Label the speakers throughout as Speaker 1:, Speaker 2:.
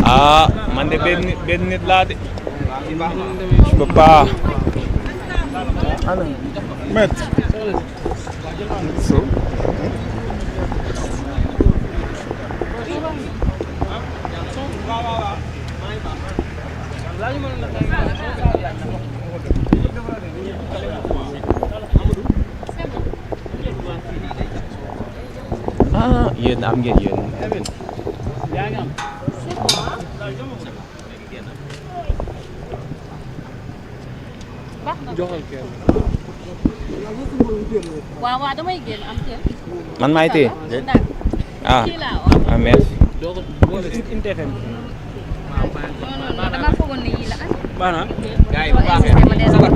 Speaker 1: Ah, man de benn nit laa de. Je peux pas. Maître. So. Ah, yéen am ngeen yéen.
Speaker 2: waaw waaw damay génn am jël.
Speaker 1: Man maay téye. Ah, ah merci.
Speaker 2: dama foogoon ne yii la am.
Speaker 3: baax na.
Speaker 2: gars yi bu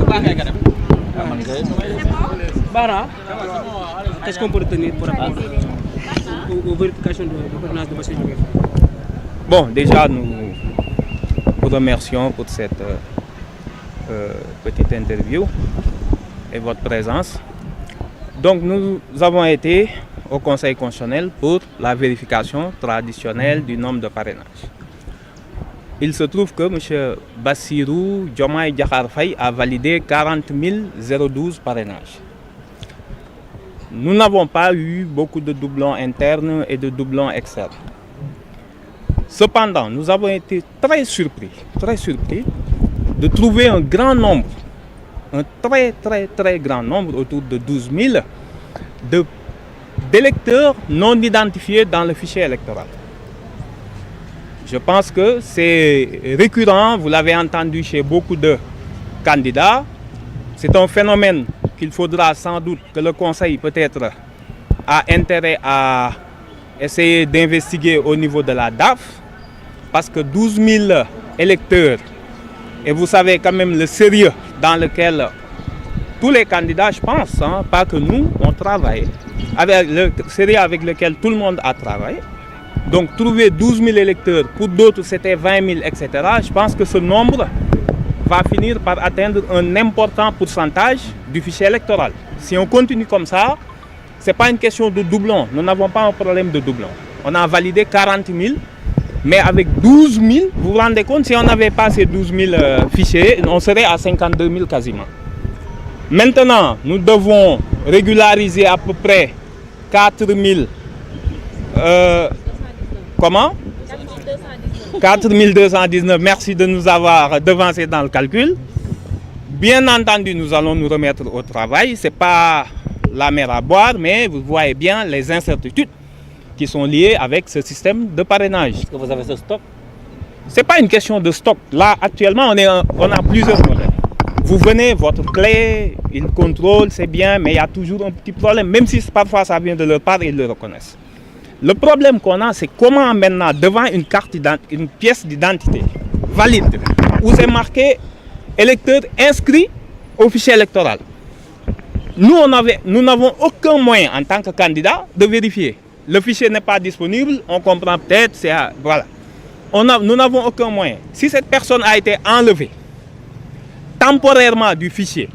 Speaker 2: baaxee
Speaker 3: nga dem. baax na. Qu'est-ce qu'on peut retenir par rapport aux vérifications de parrainage de Bassirou Diomaye Faye?
Speaker 1: Bon, déjà, nous vous remercions pour cette petite interview et votre présence. Donc, nous avons été au Conseil constitutionnel pour la vérification traditionnelle du nombre de parrainages. Il se trouve que M. Bassirou Diomaye Diakhar Faye a validé 40 012 parrainages. Nous n'avons pas eu beaucoup de doublons internes et de doublons externes. Cependant, nous avons été très surpris de trouver un grand nombre, un très grand nombre, autour de 12 000, d'électeurs non identifiés dans le fichier électoral. Je pense que c'est récurrent, vous l'avez entendu chez beaucoup de candidats. C'est un phénomène qu'il faudra sans doute que le Conseil peut-être a intérêt à essayer d'investiguer au niveau de la DAF, parce que 12 000 électeurs, et vous savez quand même le sérieux dans lequel tous les candidats, je pense, hein, pas que nous, on travaille, avec le sérieux avec lequel tout le monde a travaillé. Donc trouver 12 000 électeurs, pour d'autres c'était 20 000, etc. Je pense que ce nombre va finir par atteindre un important pourcentage du fichier électoral. Si on continue comme ça, ce n'est pas une question de doublon. Nous n'avons pas un problème de doublon. On a validé 40 000, mais avec 12 000, vous vous rendez compte, si on n'avait pas ces 12 000 fichiers, on serait à 52 000 quasiment. Maintenant, nous devons régulariser à peu près 4 000... comment 4 219, merci de nous avoir devancés dans le calcul. Bien entendu, nous allons nous remettre au travail. Ce n'est pas la mer à boire, mais vous voyez bien les incertitudes qui sont liées avec ce système de parrainage.
Speaker 3: Est-ce que vous avez ce stock?
Speaker 1: Ce n'est pas une question de stock. Là, actuellement, on a plusieurs problèmes. Vous venez, votre clé, ils contrôlent, c'est bien, mais il y a toujours un petit problème. Même si parfois ça vient de leur part, ils le reconnaissent. Le problème qu'on a, c'est comment maintenant, devant une pièce d'identité valide, où c'est marqué électeur inscrit au fichier électoral. Nous n'avons aucun moyen en tant que candidat de vérifier. Le fichier n'est pas disponible, on comprend peut-être, voilà. Nous n'avons aucun moyen. Si cette personne a été enlevée temporairement du fichier,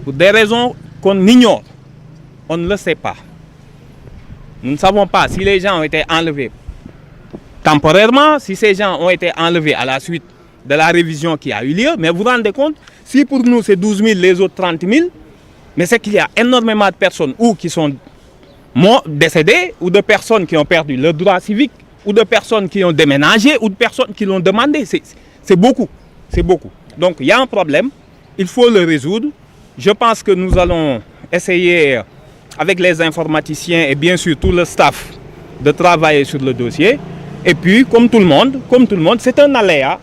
Speaker 1: pour des raisons qu'on ignore, on ne le sait pas. Nous ne savons pas si les gens ont été enlevés temporairement, si ces gens ont été enlevés à la suite de la révision qui a eu lieu. Mais vous vous rendez compte, si pour nous c'est 12 000, les autres 30 000, mais c'est qu'il y a énormément de personnes ou qui sont décédées, ou de personnes qui ont perdu leur droit civique, ou de personnes qui ont déménagé, ou de personnes qui l'ont demandé. C'est beaucoup, c'est beaucoup. Donc il y a un problème, il faut le résoudre. Je pense que nous allons essayer, avec les informaticiens et bien sûr tout le staff, de travailler sur le dossier. Et puis, comme tout le monde, c'est un aléa.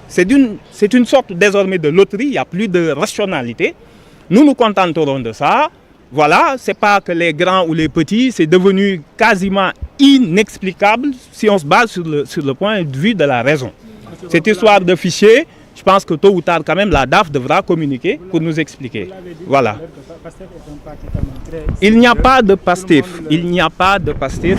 Speaker 1: C'est une sorte désormais de loterie, il n'y a plus de rationalité. Nous nous contenterons de ça. Voilà, ce n'est pas que les grands ou les petits, c'est devenu quasiment inexplicable si on se base sur le point de vue de la raison. Cette histoire de fichier, je pense que tôt ou tard, quand même, la DAF devra communiquer pour nous expliquer. Voilà. Il n'y a pas de PASTEF. Il n'y a pas de PASTEF.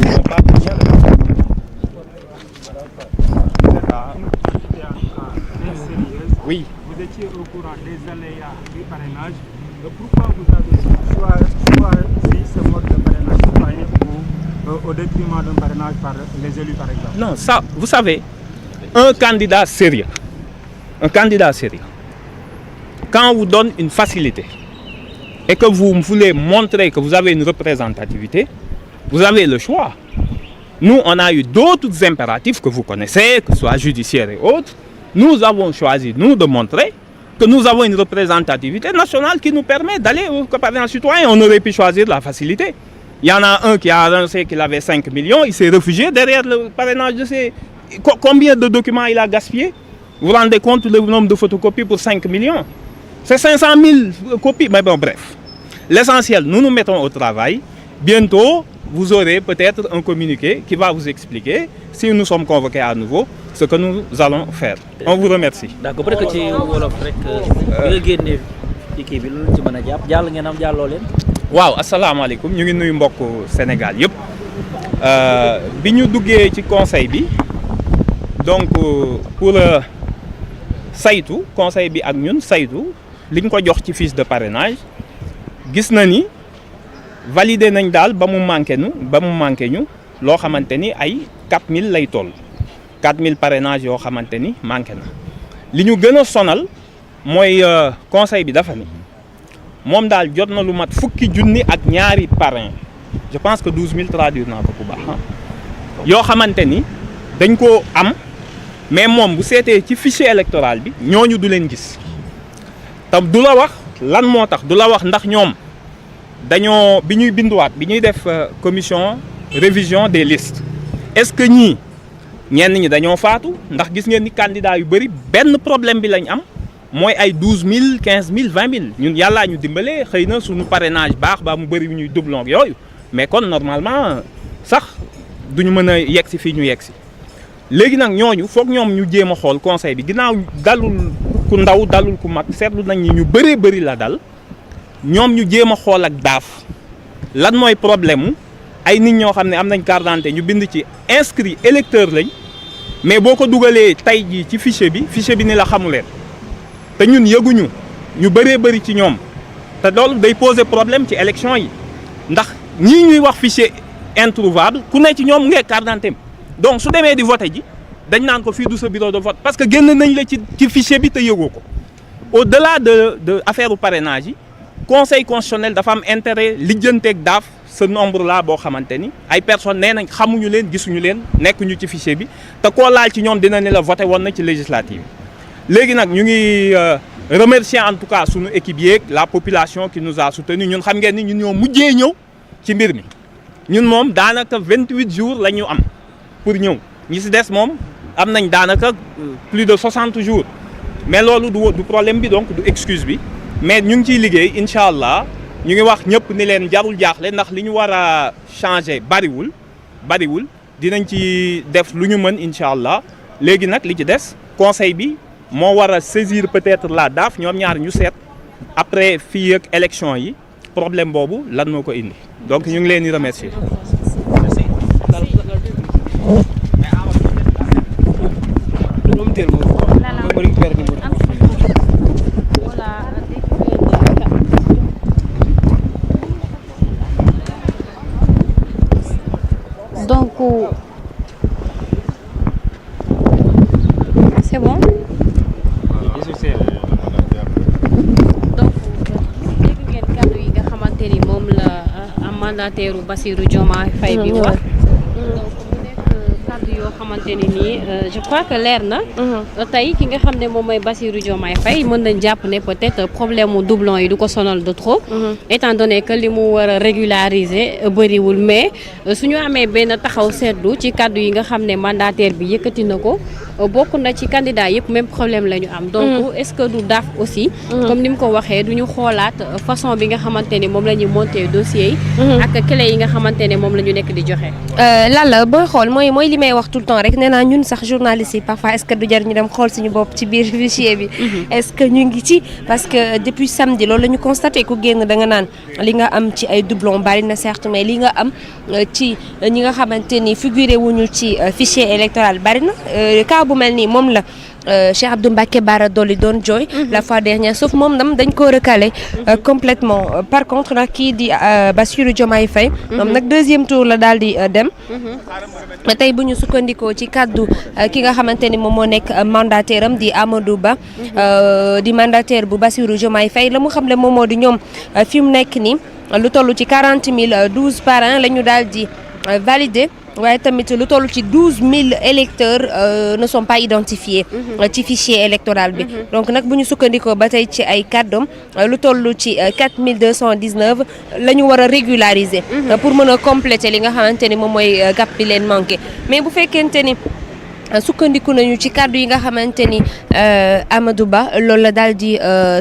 Speaker 1: Oui.
Speaker 4: étiez au courant des aléas du parrainage, pourquoi vous avez choisi ce mode de parrainage citoyen au détriment d'un parrainage par les élus, par exemple?
Speaker 1: Non, ça, vous savez, un candidat sérieux, quand on vous donne une facilité et que vous voulez montrer que vous avez une représentativité, vous avez le choix. Nous, on a eu d'autres impératifs que vous connaissez, que ce soit judiciaire et autres. Nous avons choisi, nous, de montrer que nous avons une représentativité nationale qui nous permet d'aller au parrainage citoyen. On aurait pu choisir la facilité. Il y en a un qui a annoncé qu'il avait 5 millions, il s'est réfugié derrière le parrainage de ses... Combien de documents il a gaspillé? Vous vous rendez compte le nombre de photocopies pour 5 millions? C'est 500 000 copies, mais bon, bref. L'essentiel, nous nous mettons au travail. Bientôt, vous aurez peut-être un communiqué qui va vous expliquer, si nous sommes convoqués à nouveau, ce que nous allons faire. On vous remercie.
Speaker 5: D'accord, peut-être que ci wolof rek bi nga génnee ci kii bi lu ci mën a jàpp jàll ngeen am jàlloo leen.
Speaker 1: waaw asalaamaaleykum ñu ngi nuyu mbokk Sénégal yëpp bi ñu duggee ci conseil bi donc pour saytu conseil bi ak ñun saytu li ñu ko jox ci fiche de parrainage gis na ni validé nañ daal ba mu manqué ñu loo xamante ni ay 4000 lay toll 4000 parrainage yoo xamante ni manqué na li ñu gën a sonal mooy conseil bi dafa ni moom daal jot na lu mat fukki junni ak ñaari parrain je pense que 12000 traduire naa ko bu baax yoo xamante ni dañ ko am mais moom bu seetee ci fichier électoral bi ñooñu du leen gis te du la wax lan moo tax du la wax ndax ñoom dañoo bi ñuy binduwaat bi ñuy def commission révision des listes est-ce que ñenn ñi dañoo faatu ndax gis ngeen ni candidat yu bëri benn problème bi lañ am mooy ay 12000 15000 20000 ñun yàllaa ñu dimbalee xëy na suñu parrainage baax ba mu bëri ñuy doublon yooyu mais kon normalement sax duñu mën a yegg si fii ñu yegg si léegi nag ñooñu foog ñoom ñu jéem a xool conseil bi ginnaaw dalul ku ndaw dalul ku mag seetlu nañ ni ñu bëree bëri la dal ñoom ñu jéem a xool ak daaf lan mooy problème mu ay nit ñoo xam ne am nañ carte d'identité ñu bind ci inscrit électeur lañ mais boo ko dugalee tey jii ci fichier bi ni la xamu leen te ñun yëguñu ñu bëree bëri ci ñoom te loolu day poser problème ci élection yi ndax ñii ñuy wax fichier introuvable ku ne ci ñoom ngee carte d'identité donc su demee di voté ji dañ naan ko fii du sa bureau de vote parce que génn nañ la ci fichier bi te yëgoo ko au-delà de affaire u parrainage yi conseil constitutionnel dafa am intérêt lijjanteeg daaf ce nombre là boo xamante ni ay personnes nee nañ xamuñu leen gisuñu leen nekkuñu ci fichier bi te koo laal ci ñoom dina ne la voté woon na ci législative léegi nag ñu ngi remercier en tout cas suñu équipe yeeg la population qui nous a soutenu ñun xam ngeen ni ñun ñoo mujjee ñëw ci mbir mi ñun moom daanaka 28 jours la ñu am pour ñëw ñi si des moom am nañ daanaka plus de 60 jours mais loolu du problème bi donc du excuse bi mais ñu ngi ciy liggéey incha allah ñu ngi wax ñëpp ni leen jarul jaaxle ndax li ñu war a changer bariwul dinañ ci def lu ñu mën incha allah léegi nag li ci des conseil bi moo war a saisir peut-être la DAF ñoom ñaar ñu seet après fii ak élection yi problème boobu lan moo ko indi donc ñu ngi leen di remercier.
Speaker 2: Donc, c'est bon? Donc, dégg ngeen kàddu yi nga xamante ni moom la mandataire Bassirou Diomaye Faye bi wax. Donc mu nekk kàddu yoo xamante ni nii je crois que leer na. tey ki nga xam ne moom mooy Bassirou Diomaye Faye mën nañ jàpp ne peut-être problème mu doublon yi du ko sonal de trop. étant donné que li mu war a régulariser bëriwul mais suñu amee benn taxaw seetlu ci kàddu yi nga xam ne mandataire bi yëkkati na ko bokk na ci candidat yëpp même problème la ñu am. donc est-ce que du DAF aussi. comme ni mu ko waxee du ñu xoolaat façon bi nga xamante ne moom la ñuy monter dossier yi. ak clé yi nga xamante ne moom la ñu nekk di joxe.
Speaker 6: Lalla booy xool mooy li may wax tout le temps rek nee naa ñun sax journalistes yi parfois est-ce que du jar ñu dem xool suñu bopp ci biir fichier bi. est-ce que ñu ngi ci parce que depuis samedi loolu la ñu constaté ku génn da nga naan li nga am ci ay doublons bari na certes mais li nga am ci ñi nga xamante ni figuré wuñu ci fichier électoral bari na cas bu mel nii moom la Cheikh Abdou Mbacké Bara Dolly doon jooy la fois dernière sauf moom dañ ko recalé complètement par contre nag kii di Bassirou Diomaye Faye moom nag deuxième tour la daal di dem tey bu ñu sukkandikoo ci kaddu ki nga xamante ni moom moo nekk mandataire am di Amadou Ba di mandataire bu Bassirou Diomaye Faye la mu xam le moom moo di ñoom fi mu nekk nii lu toll ci 40 012 parrains la ñu daal di validé waaye tamit lu toll ci 12 000 électeurs ne sont pas identifiés ci fichier électoral bi donc nag bu ñu sukkandikoo ba tey ci ay kàddoom lu toll ci 4 219 la ñu war a régulariser pour mën a compléter li nga xamante ni moom mooy gap bi leen manqué mais bu fekkente ni sukkandiku nañu ci kàddu yi nga xamante ni Amadou Ba loolu la daal di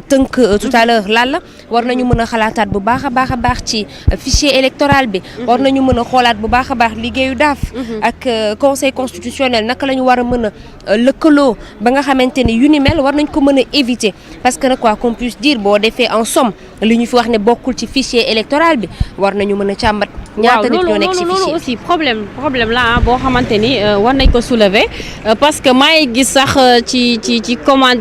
Speaker 6: tënk tout à l'heure lan war nañu mën a xalaataat bu baax a baax ci fichier électoral bi war nañu mën a xoolaat bu baax a baax liggéeyu daaf ak conseil constitutionnel naka la ñu war a mën a lëkkaloo ba nga xamante ni yu ni mel war nañ ko mën a éviter parce que nag quoi qu'on puisse dire boo defee en somme li ñu fi wax ne bokkul ci fichier électoral bi war nañu mën a càmbat ñaata nit ñoo nekk ci fichier
Speaker 2: loolu aussi problème la boo xamante ni war nañ ko soulever parce que maa ngi gis sax ci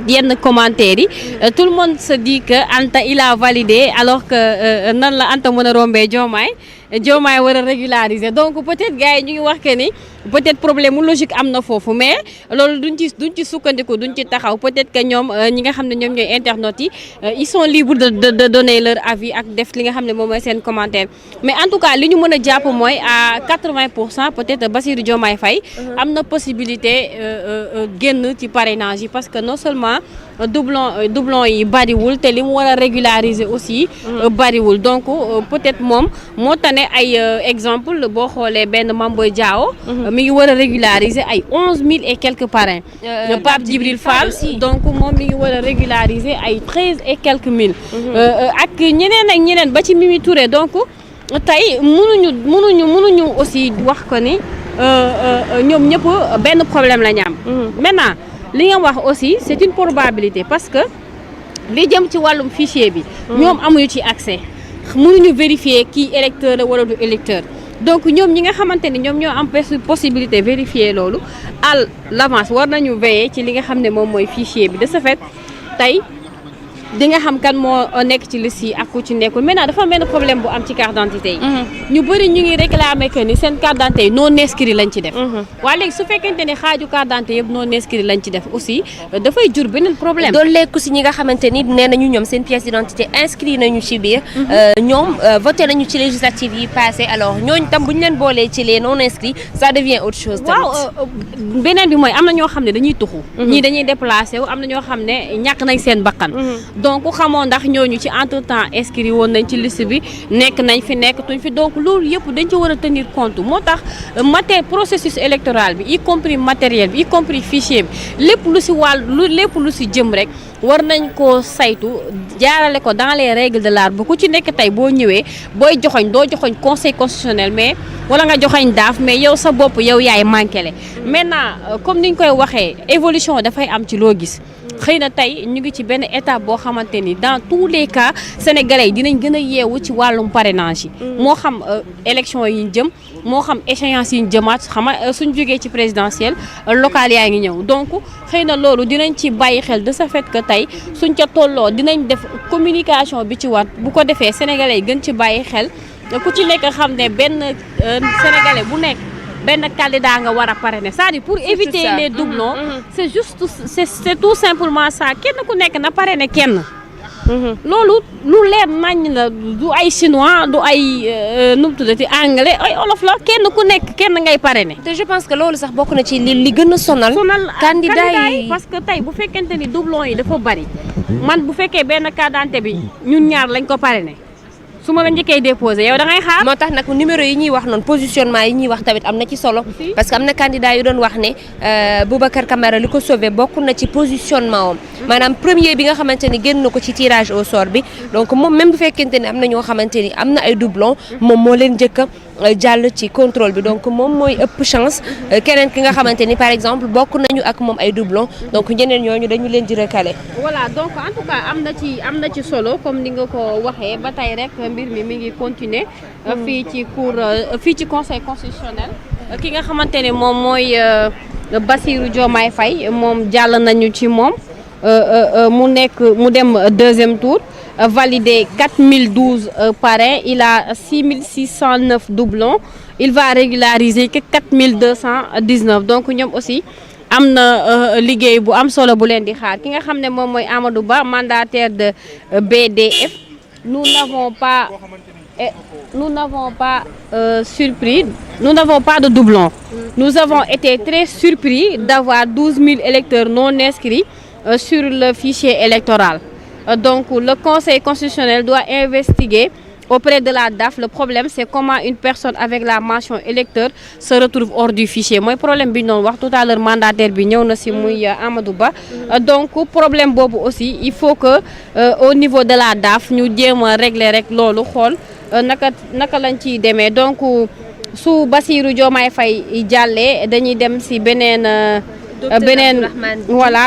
Speaker 2: yenn commentaires yi tout le monde se dit que Anta il a validé alors que nan la Anta mën a rombee Diomaye war a régulariser donc peut-être gars yi ñu ngi wax que ni peut-être problème mu logique am na foofu mais loolu duñ ci sukkandiku duñ ci taxaw peut-être que ñoom ñi nga xam ne ñoom ñooy internautes yi ils sont libres de donner leur avis ak def li nga xam ne moom mooy seen commentaire mais en tout cas li ñu mën a jàpp mooy à 80% peut-être Bassirou Diomaye Faye am na possibilité génn ci parrainage yi parce que non seulement doublon yi bariwul te li mu war a régulariser aussi bariwul donc peut-être moom moo tane ay exemple boo xoolee benn Mame Boye Diao mi ngi war a régulariser ay 11 000 et quelques parrains Pape Djibril Fall donc moom mi ngi war a régulariser ay 13 et quelques mille ak ñeneen ba ci Mimi Touré donc tey mënuñu aussi wax ko ni ñoom ñëpp benn problème la ñu am maintenant li nga wax aussi c'est une probabilité parce que li jëm ci wàllum fichier bi ñoom amuñu ci accès mënuñu vérifier kii électeur la wala du électeur donc ñoom ñi nga xamante ni ñoom ñoo am possibilité vérifier loolu à l'avance war nañu veiller ci li nga xam ne moom mooy fichier bi de ce fait tey di nga xam kan moo nekk ci liste yi ak ku ci nekkul maintenant dafa am benn problème bu am ci carte d'identité yi ñu bëri ñu ngi réclamer que ni seen carte d'identité yi non inscrit lañ ci def waaye léegi su fekkente ni xaaju carte d'identité yëpp non inscrit lañ ci def aussi dafay jur beneen problème
Speaker 6: doon lekku si ñi nga xamante ni nee nañu ñoom seen pièce d'identité inscrit nañu ci biir ñoom voté nañu ci législative yi passé alors ñooñu tam bu ñu leen boolee ci les non inscrits ça devient autre chose tamit
Speaker 2: waaw beneen bi mooy am na ñoo xam ne dañuy tuxu ñii dañuy déplacé wu am na ñoo xam ne ñàkk nañ seen bakkan donc xamoo ndax ñooñu ci entre temps inscrit woon nañ ci liste bi nekk nañ fi nekkatuñ fi donc loolu yëpp dañ ci war a tenir compte moo tax processus électoral bi y compris matériel bi y compris fichier bi lépp lu si jëm rek war nañ koo saytu jaarale ko dans les règles de l'art bu ku ci nekk tey boo ñëwee booy joxoñ doo joxoñ conseil constitutionnel mais wala nga joxoñ daaf mais yow sa bopp yow yaay manqué maintenant comme niñ koy waxee évolution dafay am ci loo gis xëy na tey ñu ngi ci benn étape boo xamante ni dans tous les cas sénégalais yi dinañ gën a yeewu ci wàllum parrainage yi moo xam élection yi ñu jëm moo xam échéance yi ñu jëmaat xam nga suñ jógee ci présidentielle locale yaa ngi ñëw donc xëy na loolu dinañ ci bàyyi xel de ce fait que tey suñ ca tolloo dinañ def communication bi ci war bu ko defee sénégalais yi gën ci bàyyi xel ku ci nekk xam ne benn sénégalais bu nekk benn candidat nga war a parrainer c'est-à-dire pour éviter les doublons c'est juste c'est tout simplement ça kenn ku nekk na parrainer kenn loolu lu leer nañ la du ay chinois du ay nu mu tuddati anglais ay olof la kenn ku nekk kenn ngay parrainer
Speaker 6: te je pense que loolu sax bokk na ci li gën a sonal candidat yi
Speaker 2: parce que tey bu fekkente ni doublons yi dafa bari man bu fekkee benn carte d'identité bi ñun ñaar lañ ko parrainer su ma la njëkkee déposé yow da ngay xaar.
Speaker 6: moo tax nag numéro yi ñuy wax noonu positionnement yi ñuy wax tamit am na ci solo. parce que am na candidat yu doon wax ne Boubacar Camara li ko sauvé bokk na ci positionnement am. maanaam premier bi nga xamante ni génn na ko ci tirage au sort bi donc moom même bu fekkente ni am na ñoo xamante ni am na ay doublons moom moo leen njëkk a jàll ci contrôle bi donc moom mooy ëpp chance keneen ki nga xamante ni par exemple bokk nañu ak moom ay doublons donc ñeneen ñooñu dañu leen di recalé.
Speaker 2: voilà donc en tout cas am na ci solo comme ni nga ko waxee ba tey rek mbir mi ngi continuer fii ci conseil constitutionnel ki nga xamante ne moom mooy Bassirou Diomaye Faye moom jàll nañu ci moom mu dem deuxième tour validé 4012 parrains, il a 6609 doublons, il va régulariser que 4219 donc ñoom aussi am na liggéey bu am solo bu leen di xaar ki nga xam ne moom mooy Amadou Ba mandataire de BDF nous n'avons pas surpris, nous n'avons pas de doublons. Nous avons été très surpris d'avoir 12 000 électeurs non inscrits sur le fichier électoral. Donc le Conseil constitutionnel doit investiguer auprès de la DAF. Le problème, c'est comment une personne avec la mention électeur se retrouve hors du fichier. Moi, problème bi non wax tout à l'heure mandataire bi ñëw na ci muy Amadou Ba. Donc problème boobu aussi, il faut que au niveau de la DAF ñu jéem a régler rek loolu xool naka lañ ciy demee. Donc su Bassirou Diomaye Faye jàllee dañuy dem ci beneen voilà